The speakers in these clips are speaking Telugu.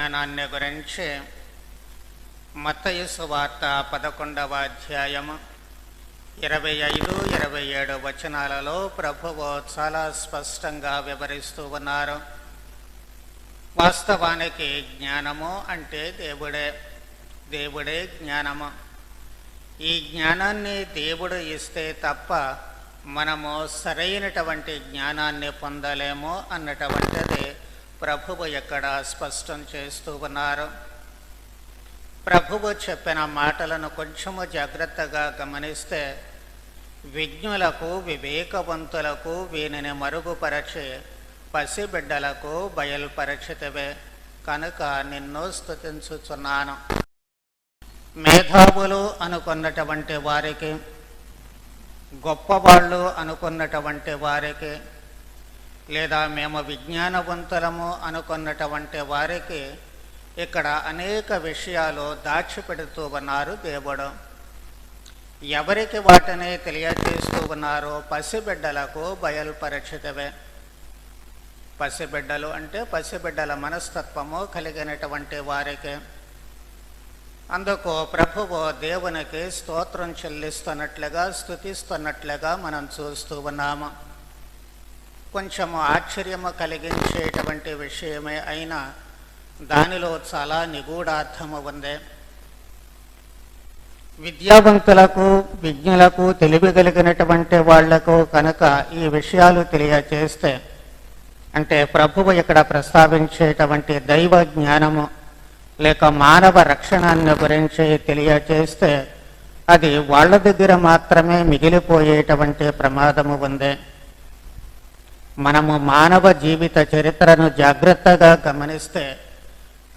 జ్ఞానాన్ని గురించి మత్తయి సువార్త 11వ అధ్యాయము 25, 27 వచనాలలో ప్రభువు చాలా స్పష్టంగా వివరిస్తూ ఉన్నారు. వాస్తవానికి జ్ఞానము అంటే దేవుడే జ్ఞానము. ఈ జ్ఞానాన్ని దేవుడు ఇస్తే తప్ప మనము సరైనటువంటి జ్ఞానాన్ని పొందలేము అన్నటువంటిది ప్రభువు ఇక్కడ స్పష్టం చేస్తూ ఉన్నారు. ప్రభువు చెప్పిన మాటలను కొంచెము జాగ్రత్తగా గమనిస్తే విజ్ఞులకు, వివేకవంతులకు వీనిని మరుగుపరచి పసిబిడ్డలకు బయలుపరచితివే కనుక నిన్ను స్తుతించుచున్నాను. మేధావులు అనుకున్నటువంటి వారికి, గొప్పవాళ్ళు అనుకున్నటువంటి వారికి, లేదా మేము విజ్ఞానవంతులము అనుకున్నటువంటి వారికి ఇక్కడ అనేక విషయాలు దాచిపెడుతూ ఉన్నారు దేవుడు. ఎవరికి వాటిని తెలియజేస్తూ ఉన్నారో పసిబిడ్డలకు బయలుపరచితవే. పసిబిడ్డలు అంటే పసిబిడ్డల మనస్తత్వము కలిగినటువంటి వారికి. అందుకు ప్రభువు దేవునికి స్తోత్రం చెల్లిస్తున్నట్లుగా, స్తుతిస్తున్నట్లుగా మనం చూస్తూ ఉన్నాము. కొంచెము ఆశ్చర్యము కలిగించేటువంటి విషయమే అయినా దానిలో చాలా నిగూఢార్థము ఉంది. విద్యావంతులకు, విజ్ఞులకు, తెలివి కలిగినటువంటి వాళ్లకు కనుక ఈ విషయాలు తెలియచేస్తే, అంటే ప్రభువు ఇక్కడ ప్రస్తావించేటువంటి దైవ జ్ఞానము లేక మానవ రక్షణాన్ని గురించి తెలియచేస్తే అది వాళ్ళ దగ్గర మాత్రమే మిగిలిపోయేటువంటి ప్రమాదము ఉంది. మనము మానవ జీవిత చరిత్రను జాగ్రత్తగా గమనిస్తే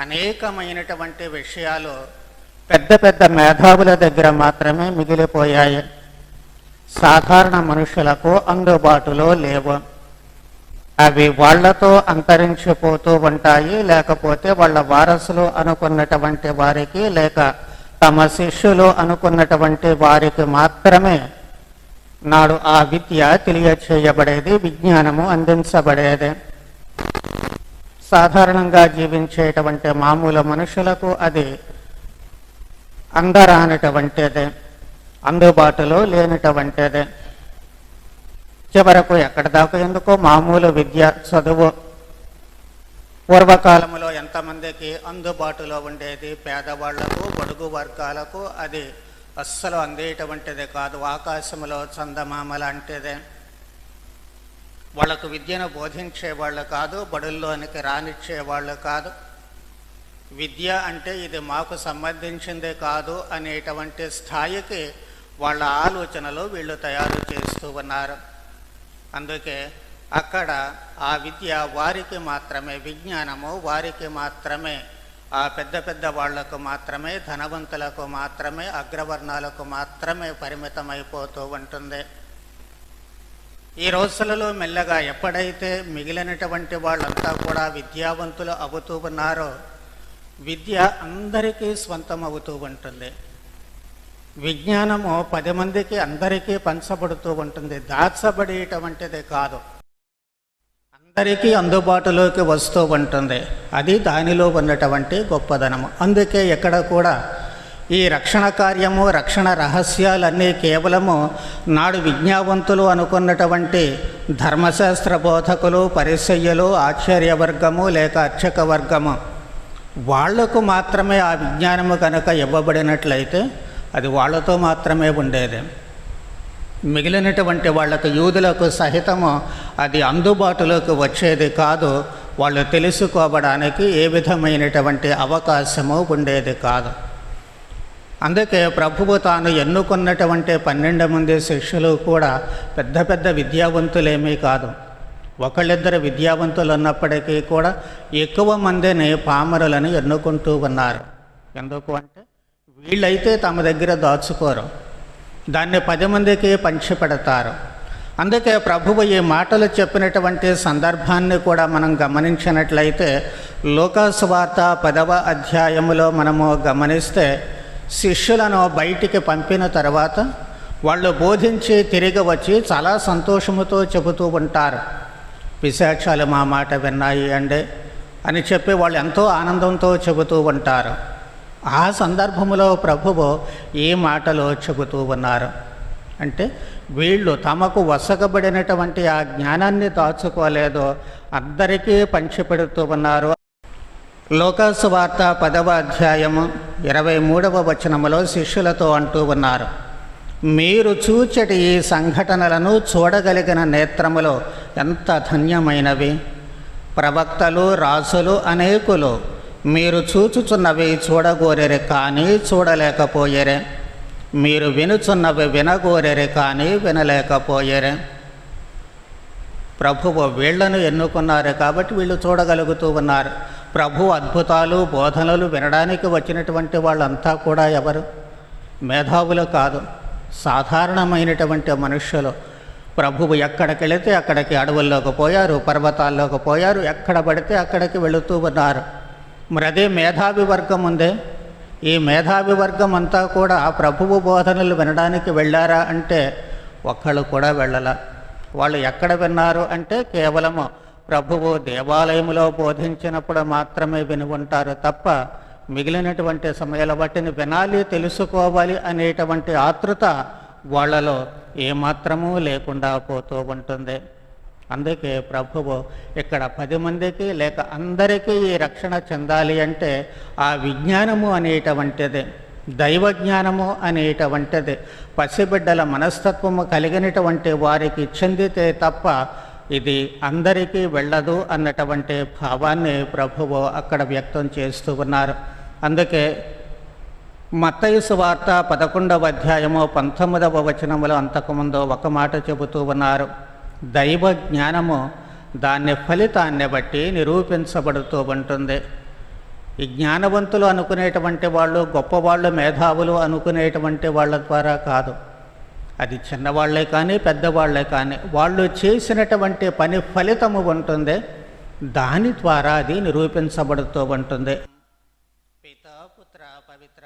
అనేకమైనటువంటి విషయాలు పెద్ద పెద్ద మేధావుల దగ్గర మాత్రమే మిగిలిపోయాయి. సాధారణ మనుషులకు అందుబాటులో లేవు. అవి వాళ్లతో అంతరించిపోతూ ఉంటాయి, లేకపోతే వాళ్ళ వారసులు అనుకున్నటువంటి వారికి లేక తమ శిష్యులు అనుకున్నటువంటి వారికి మాత్రమే నాడు ఆ విద్య తెలియచేయబడేది, విజ్ఞానము అందించబడేది. సాధారణంగా జీవించేటువంటి మామూలు మనుషులకు అది అందరానటువంటిదే, అందుబాటులో లేనటువంటిదే. చివరకు ఎక్కడి దాకా ఎందుకో మామూలు విద్య, చదువు పూర్వకాలంలో ఎంతమందికి అందుబాటులో ఉండేది, పేదవాళ్లకు, బడుగు వర్గాలకు అది అస్సలు అందేటువంటిది కాదు. ఆకాశంలో చందమామ లాంటిదే. వాళ్లకు విద్యను బోధించేవాళ్ళు కాదు, బడుల్లోనికి రానిచ్చేవాళ్ళు కాదు. విద్య అంటే ఇది మాకు సంబంధించిందే కాదు అనేటువంటి స్థాయికి వాళ్ళ ఆలోచనలు వీళ్ళు తయారు చేస్తూ ఉన్నారు. అందుకే అక్కడ ఆ విద్య వారికి మాత్రమే, విజ్ఞానము వారికి మాత్రమే, ఆ పెద్ద పెద్ద వాళ్లకు మాత్రమే, ధనవంతులకు మాత్రమే, అగ్రవర్ణాలకు మాత్రమే పరిమితమైపోతూ ఉంటుంది. ఈ రోజులలో మెల్లగా ఎప్పుడైతే మిగిలినటువంటి వాళ్ళంతా కూడా విద్యావంతులు అవుతూ ఉన్నారో విద్య అందరికీ స్వంతం అవుతూ ఉంటుంది. విజ్ఞానము 10 మందికి అందరికీ పంచబడుతూ ఉంటుంది, దాచబడేటువంటిది కాదు, అందరికీ అందుబాటులోకి వస్తూ ఉంటుంది. అది దానిలో ఉన్నటువంటి గొప్పదనము. అందుకే ఎక్కడ కూడా ఈ రక్షణ కార్యము, రక్షణ రహస్యాలన్నీ కేవలము నాడు విజ్ఞావంతులు అనుకున్నటువంటి ధర్మశాస్త్ర బోధకులు, పరిసయ్యులు, ఆచార్యవర్గము లేక అర్చక వర్గము వాళ్లకు మాత్రమే ఆ విజ్ఞానము కనుక ఇవ్వబడినట్లయితే అది వాళ్లతో మాత్రమే ఉండేది. మిగిలినటువంటి వాళ్లకు, యూదులకు సహితము అది అందుబాటులోకి వచ్చేది కాదు. వాళ్ళు తెలుసుకోవడానికి ఏ విధమైనటువంటి అవకాశము ఉండేది కాదు. అందుకే ప్రభువు తాను ఎన్నుకున్నటువంటి 12 మంది శిష్యులు కూడా పెద్ద పెద్ద విద్యావంతులేమీ కాదు. ఒకళ్ళిద్దరు విద్యావంతులు ఉన్నప్పటికీ కూడా ఎక్కువ మందిని పామరులను ఎన్నుకుంటూ ఉన్నారు. ఎందుకు అంటే వీళ్ళైతే తమ దగ్గర దాచుకోరు, దాన్ని 10 మందికి పంచిపెడతారు. అందుకే ప్రభువు ఈ మాటలు చెప్పినటువంటి సందర్భాన్ని కూడా మనం గమనించినట్లయితే లూకాసు వార్త 10వ అధ్యాయములో మనము గమనిస్తే శిష్యులను బయటికి పంపిన తర్వాత వాళ్ళు బోధించి తిరిగి వచ్చి చాలా సంతోషముతో చెబుతూ ఉంటారు. పిశాచాలు మా మాట విన్నాయి అండి, అని చెప్పి వాళ్ళు ఎంతో ఆనందంతో చెబుతూ ఉంటారు. ఆ సందర్భంలో ప్రభువు ఈ మాటలు చెబుతూ ఉన్నారు. అంటే వీళ్ళు తమకు వసగబడినటువంటి ఆ జ్ఞానాన్ని దాచుకోలేదో అందరికీ పంచిపెడుతూ ఉన్నారు. లోకాసు వార్త 10వ అధ్యాయము 23వ వచనములో శిష్యులతో అంటూ ఉన్నారు, మీరు చూచటి ఈ సంఘటనలను చూడగలిగిన నేత్రములు ఎంత ధన్యమైనవి. ప్రవక్తలు, రాజులు అనేకులు మీరు చూచుచున్నవి చూడగోరెరే కానీ చూడలేకపోయేరే, మీరు వినుచున్నవి వినగోరెరే కానీ వినలేకపోయేరే. ప్రభువు వీళ్లను ఎన్నుకున్నారు కాబట్టి వీళ్ళు చూడగలుగుతూ ఉన్నారు. ప్రభు అద్భుతాలు, బోధనలు వినడానికి వచ్చినటువంటి వాళ్ళంతా కూడా ఎవరు? మేధావులు కాదు, సాధారణమైనటువంటి మనుష్యులు. ప్రభువు ఎక్కడికి వెళితే అక్కడికి అడవుల్లోకి పోయారు, పర్వతాల్లోకి పోయారు, ఎక్కడ పడితే అక్కడికి వెళుతూ ఉన్నారు. మరి అదే మేధావి వర్గం ఉందే, ఈ మేధావి వర్గం అంతా కూడా ప్రభువు బోధనలు వినడానికి వెళ్ళారా అంటే ఒక్కళ్ళు కూడా వెళ్ళాల. వాళ్ళు ఎక్కడ విన్నారు అంటే కేవలము ప్రభువు దేవాలయంలో బోధించినప్పుడు మాత్రమే విని ఉంటారు తప్ప మిగిలినటువంటి సమయాల వాటిని వినాలి, తెలుసుకోవాలి అనేటువంటి ఆతృత వాళ్ళలో ఏమాత్రమూ లేకుండా పోతూ ఉంటుంది. అందుకే ప్రభువు ఇక్కడ 10 మందికి లేక అందరికీ ఈ రక్షణ చెందాలి అంటే ఆ విజ్ఞానము అనేటువంటిది, దైవజ్ఞానము అనేటువంటిది పసిబిడ్డల మనస్తత్వము కలిగినటువంటి వారికి చెందితే తప్ప ఇది అందరికీ వెళ్ళదు అన్నటువంటి భావాన్ని ప్రభువు అక్కడ వ్యక్తం చేస్తూ ఉన్నారు. అందుకే మత్తయి సువార్త 11వ అధ్యాయము 19వ వచనములో అంతకుముందు ఒక మాట చెబుతూ ఉన్నారు, దైవ జ్ఞానము దాని ఫలితాన్ని బట్టి నిరూపించబడుతూ ఉంటుంది. ఈ జ్ఞానవంతులు అనుకునేటువంటి వాళ్ళు, గొప్పవాళ్ళు, మేధావులు అనుకునేటువంటి వాళ్ళ ద్వారా కాదు. అది చిన్నవాళ్లే కానీ పెద్దవాళ్లే కానీ వాళ్ళు చేసినటువంటి పని ఫలితము ఉంటుంది, దాని ద్వారా అది నిరూపించబడుతూ ఉంటుంది. పితా, పుత్ర, పవిత్ర